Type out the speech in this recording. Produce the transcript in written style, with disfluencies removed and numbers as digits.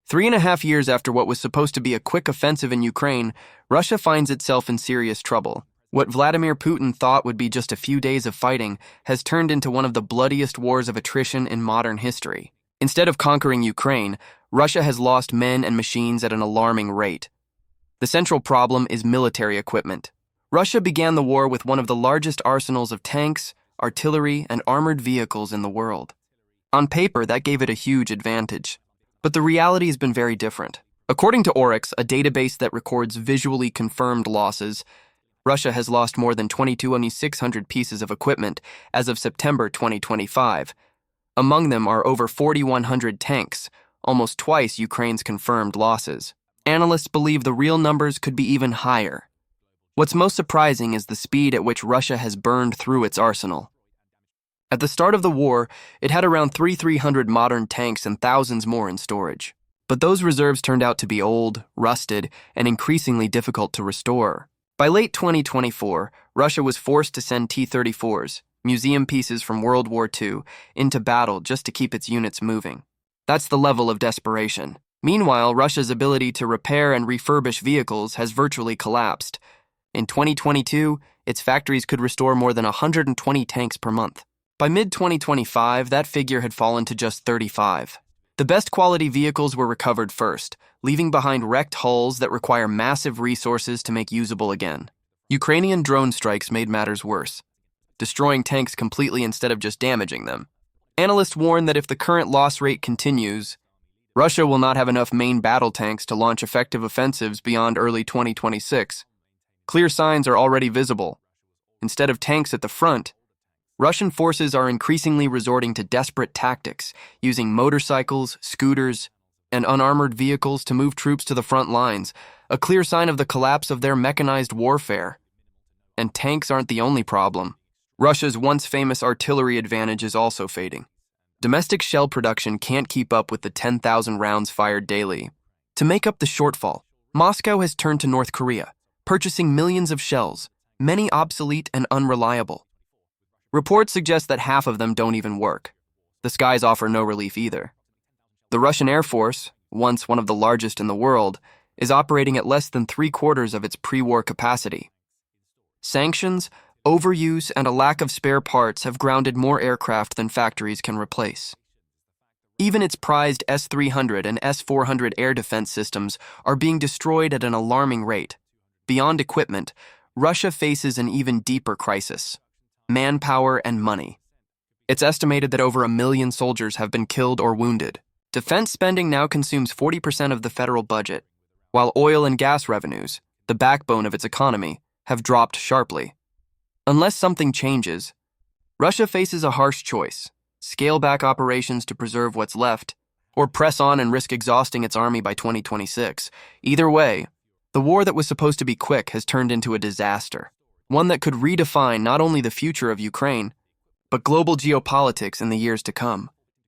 3.5 years after what was supposed to be a quick offensive in Ukraine, Russia finds itself in serious trouble. What Vladimir Putin thought would be just a few days of fighting has turned into one of the bloodiest wars of attrition in modern history. Instead of conquering Ukraine, Russia has lost men and machines at an alarming rate. The central problem is military equipment. Russia began the war with one of the largest arsenals of tanks, artillery, and armored vehicles in the world. On paper, that gave it a huge advantage. But the reality has been very different. According to Oryx, a database that records visually confirmed losses, Russia has lost more than 2,600 pieces of equipment as of September 2025. Among them are over 4,100 tanks, almost twice Ukraine's confirmed losses. Analysts believe the real numbers could be even higher. What's most surprising is the speed at which Russia has burned through its arsenal. At the start of the war, it had around 3,300 modern tanks and thousands more in storage. But those reserves turned out to be old, rusted, and increasingly difficult to restore. By late 2024, Russia was forced to send T-34s, museum pieces from World War II, into battle just to keep its units moving. That's the level of desperation. Meanwhile, Russia's ability to repair and refurbish vehicles has virtually collapsed. In 2022, its factories could restore more than 120 tanks per month. By mid-2025, that figure had fallen to just 35. The best quality vehicles were recovered first, leaving behind wrecked hulls that require massive resources to make usable again. Ukrainian drone strikes made matters worse, destroying tanks completely instead of just damaging them. Analysts warn that if the current loss rate continues, Russia will not have enough main battle tanks to launch effective offensives beyond early 2026. Clear signs are already visible. Instead of tanks at the front, Russian forces are increasingly resorting to desperate tactics, using motorcycles, scooters, and unarmored vehicles to move troops to the front lines, a clear sign of the collapse of their mechanized warfare. And tanks aren't the only problem. Russia's once famous artillery advantage is also fading. Domestic shell production can't keep up with the 10,000 rounds fired daily. To make up the shortfall, Moscow has turned to North Korea, purchasing millions of shells, many obsolete and unreliable. Reports suggest that half of them don't even work. The skies offer no relief either. The Russian Air Force, once one of the largest in the world, is operating at less than 3/4 of its pre-war capacity. Sanctions, overuse, and a lack of spare parts have grounded more aircraft than factories can replace. Even its prized S-300 and S-400 air defense systems are being destroyed at an alarming rate. Beyond equipment, Russia faces an even deeper crisis: manpower and money. It's estimated that over 1 million soldiers have been killed or wounded. Defense spending now consumes 40% of the federal budget, while oil and gas revenues, the backbone of its economy, have dropped sharply. Unless something changes, Russia faces a harsh choice: scale back operations to preserve what's left, or press on and risk exhausting its army by 2026. Either way, the war that was supposed to be quick has turned into a disaster, one that could redefine not only the future of Ukraine, but global geopolitics in the years to come.